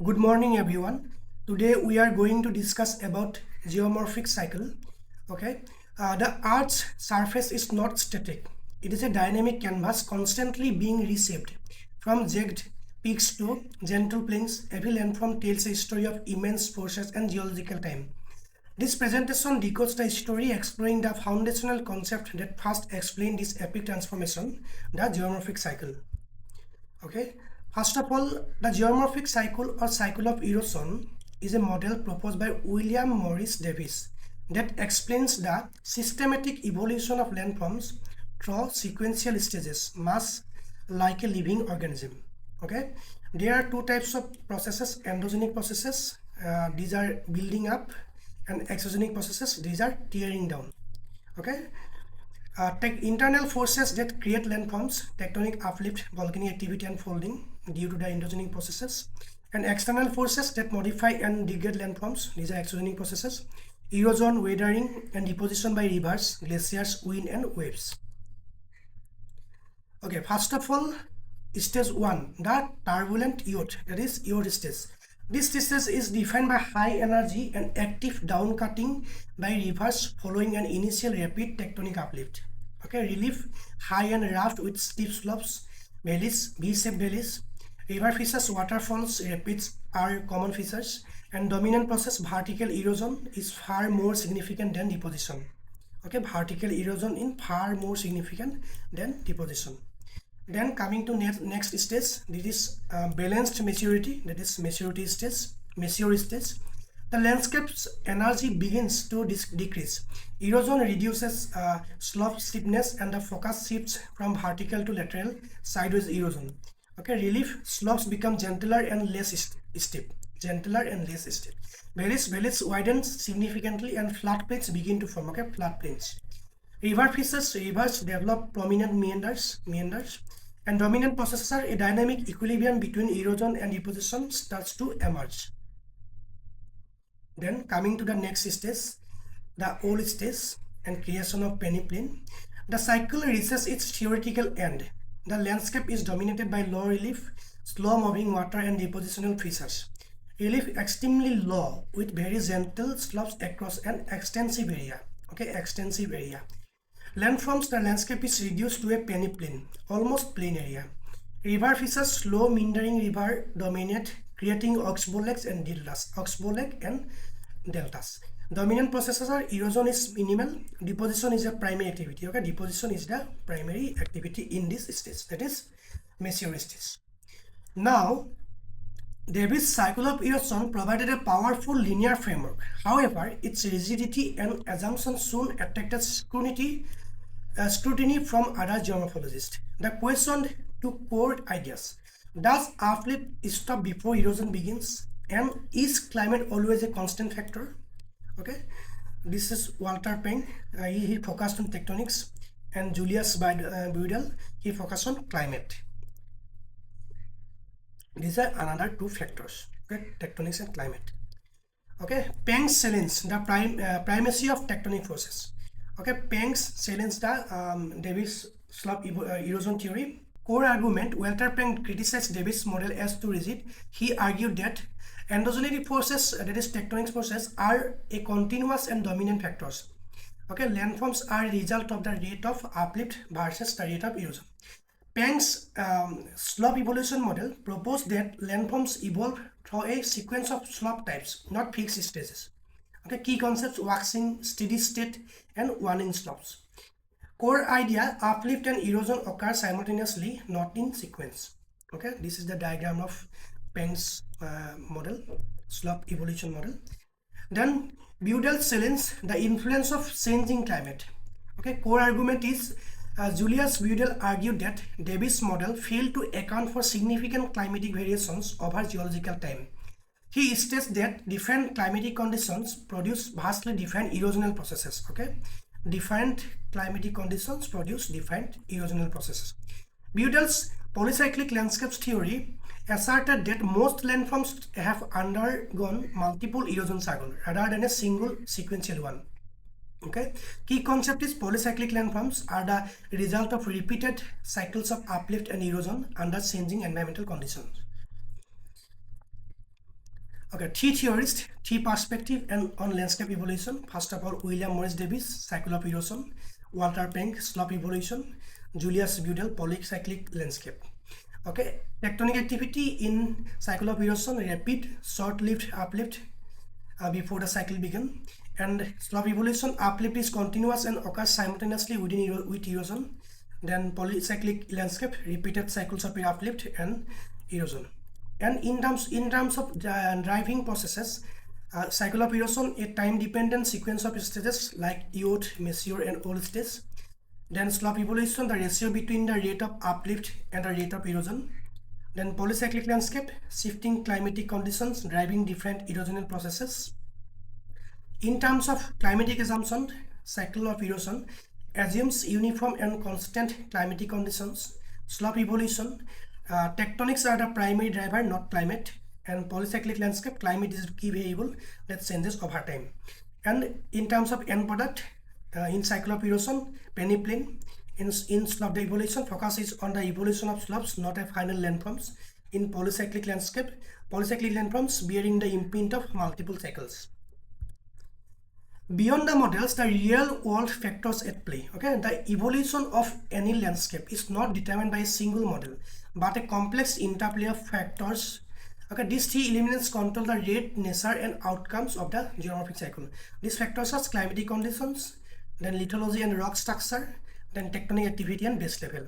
Good morning everyone. Today we are going to discuss about geomorphic cycle. Okay, the Earth's surface is not static. It is a dynamic canvas constantly being reshaped. From jagged peaks to gentle plains, every landform tells a story of immense forces and geological time. This presentation decodes the story, exploring the foundational concept that first explained this epic transformation, the geomorphic cycle. Okay, first of all, the geomorphic cycle or cycle of erosion is a model proposed by William Morris Davis that explains the systematic evolution of landforms through sequential stages, much like a living organism. Okay, there are two types of processes: endogenic processes, these are building up, and exogenic processes, these are tearing down. Okay, internal forces that create landforms, tectonic uplift, volcanic activity and folding due to the endogenic processes, and external forces that modify and degrade landforms, these are exogenic processes, erosion, weathering and deposition by rivers, glaciers, wind and waves. Okay, first of all, stage 1, the turbulent yacht, that is yacht stage. This stage is defined by high energy and active down cutting by rivers following an initial rapid tectonic uplift. Okay, relief, high and rough with steep slopes, valleys, V-shaped valleys. River features, waterfalls, rapids are common features, and dominant process vertical erosion is far more significant than deposition. Okay, vertical erosion is far more significant than deposition. Then coming to next stage, this is balanced maturity, that is maturity stage, mature stage. The landscape's energy begins to decrease. Erosion reduces slope steepness and the focus shifts from vertical to lateral sideways erosion. Okay, relief, slopes become gentler and less steep. Gentler and less steep. Valleys widen significantly and flat plains begin to form. Okay, flat plains. River features, rivers develop prominent meanders, and dominant processes are a dynamic equilibrium between erosion and deposition starts to emerge. Then coming to the next stage, the old stage and creation of peneplain. The cycle reaches its theoretical end. The landscape is dominated by low relief, slow moving water and depositional features. Relief extremely low with very gentle slopes across an extensive area. Okay, extensive area. Landforms, the landscape is reduced to a peneplain, almost plain area. River features, slow meandering river dominate, creating oxbow lakes and deltas. Dominant processes are erosion is minimal, deposition is a primary activity. Okay, deposition is the primary activity in this stage, that is mature stage. Now, Davis' cycle of erosion provided a powerful linear framework. However, its rigidity and assumptions soon attracted scrutiny from other geomorphologists. The question took core ideas. Does uplift stop before erosion begins? And is climate always a constant factor? Okay, this is Walther Penck. He focused on tectonics, and Julius Budel, he focused on climate. These are another two factors, okay, tectonics and climate. Okay, Penck's challenge the primacy of tectonic forces. Okay, Penck's challenge the Davis slope erosion theory. Core argument: Walther Penck criticized Davis' model as too rigid. He argued that endogenic forces, that is tectonic forces, are a continuous and dominant factors. Okay, landforms are a result of the rate of uplift versus the rate of erosion. Penck's slope evolution model proposed that landforms evolve through a sequence of slope types, not fixed stages. Okay, key concepts: waxing, steady state, and one-inch slopes. Core idea: uplift and erosion occur simultaneously, not in sequence. Okay, this is the diagram of Penck's model, slope evolution model. Then Budel's challenge the influence of changing climate. Okay, core argument is Julius Budel argued that Davis' model failed to account for significant climatic variations over geological time. He states that different climatic conditions produce vastly different erosional processes. Okay, different climatic conditions produce different erosional processes. Budel's polycyclic landscapes theory asserted that most landforms have undergone multiple erosion cycles rather than a single sequential one. Okay, key concept is polycyclic landforms are the result of repeated cycles of uplift and erosion under changing environmental conditions. Okay, three theorists, three perspectives and on landscape evolution. First of all, William Morris Davis, cycle of erosion; Walter Penck, slope evolution; Julius Budel, polycyclic landscape. Okay, tectonic activity in cycle of erosion, rapid, short-lived uplift before the cycle began, and slope evolution, uplift is continuous and occurs simultaneously with erosion. Then polycyclic landscape, repeated cycles of uplift and erosion. And in terms of driving processes, cycle of erosion, a time-dependent sequence of stages like youth, mature, and old stage. Then slope evolution, the ratio between the rate of uplift and the rate of erosion. Then polycyclic landscape, shifting climatic conditions driving different erosional processes. In terms of climatic assumption, cycle of erosion assumes uniform and constant climatic conditions. Slope evolution, tectonics are the primary driver, not climate. And polycyclic landscape, climate is the key variable that changes over time. And in terms of end product, in cycle of erosion, peneplain. In slope evolution, focus is on the evolution of slopes, not a final landforms. In polycyclic landscape, polycyclic landforms bearing the imprint of multiple cycles. Beyond the models, the real world factors at play. Okay, the evolution of any landscape is not determined by a single model, but a complex interplay of factors. Okay, these three elements control the rate, nature, and outcomes of the geomorphic cycle. These factors are climatic conditions, then lithology and rock structure, then tectonic activity and base level.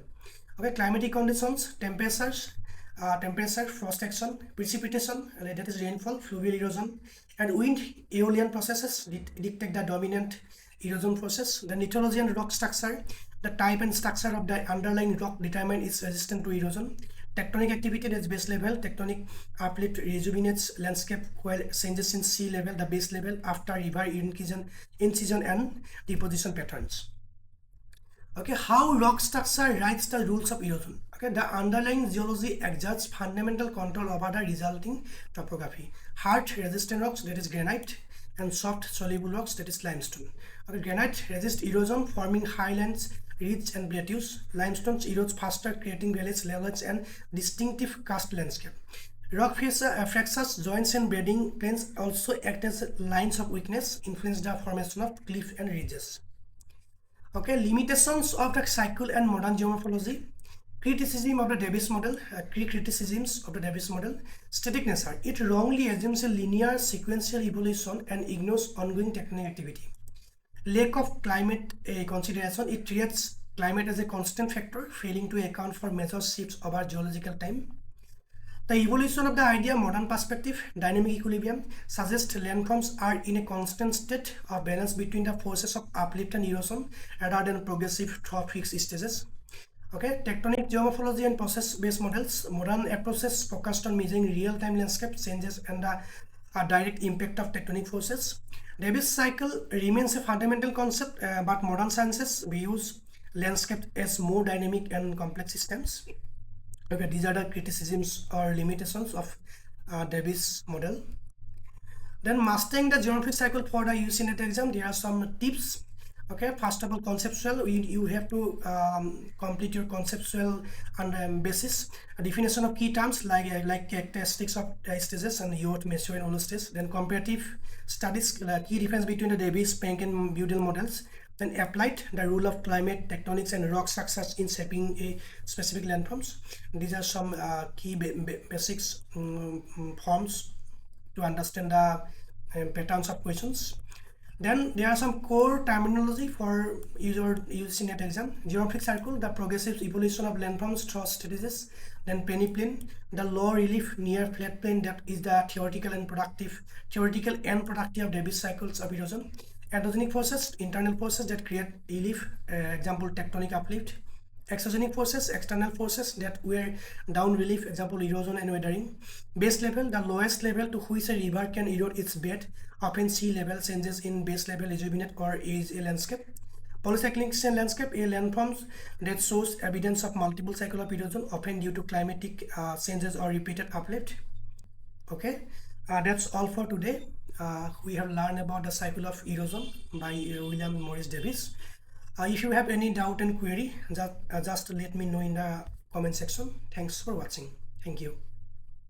Okay, climatic conditions, temperature, frost action, precipitation, that is rainfall, fluvial erosion, and wind aeolian processes dictate the dominant erosion process. The lithology and rock structure, the type and structure of the underlying rock determine its resistance to erosion. Tectonic activity, that is base level, tectonic uplift rejuvenates landscape while changes in sea level, the base level, after river incision and deposition patterns. Okay, how rock structure writes the rules of erosion. Okay, the underlying geology exerts fundamental control over the resulting topography. Hard resistant rocks, that is granite, and soft soluble rocks, that is limestone. Okay, granite resists erosion, forming highlands, ridges, and plateaus. Limestones erodes faster, creating valleys, levels, and distinctive karst landscape. Rock fractures, joints, and bedding planes also act as lines of weakness, influence the formation of cliff and ridges. Okay, limitations of the cycle and modern geomorphology. Criticism of the Davis model, criticisms of the Davis model. Static nature, it wrongly assumes a linear sequential evolution and ignores ongoing tectonic activity. Lack of climate consideration, it treats climate as a constant factor, failing to account for major shifts over geological time. The evolution of the idea, modern perspective, dynamic equilibrium, suggests landforms are in a constant state of balance between the forces of uplift and erosion rather than progressive through fixed stages. Okay, tectonic geomorphology and process-based models, modern approaches focused on measuring real-time landscape changes and the direct impact of tectonic forces. Davis cycle remains a fundamental concept, but modern sciences views landscape as more dynamic and complex systems. Okay, these are the criticisms or limitations of Davis model. Then mastering the geomorphic cycle for the UGC NET exam, there are some tips. Okay, first of all, conceptual, you have to complete your conceptual and basis. A definition of key terms like characteristics of stages and youth, mature, and old stage. Then comparative studies, key difference between the Davis, Penck, and Budel models. Then applied the rule of climate, tectonics, and rock structures in shaping a specific landforms. These are some key basics forms to understand the patterns of questions. Then there are some core terminology for your UGC NET exam. Geomorphic cycle, the progressive evolution of landforms through stages. Then peneplain, the low relief near flat plain, that is the theoretical and productive of Davis cycles of erosion. Endogenic forces, internal forces that create relief, example tectonic uplift. Exogenic forces, external forces that wear down relief, example erosion and weathering. Base level, the lowest level to which a river can erode its bed, often sea level changes in base level rejuvenate or age a landscape. Polycyclic landscape, a landforms that shows evidence of multiple cycle of erosion, often due to climatic changes or repeated uplift. Okay, that's all for today. We have learned about the cycle of erosion by William Morris Davis. If you have any doubt and query, just let me know in the comment section. Thanks for watching. Thank you.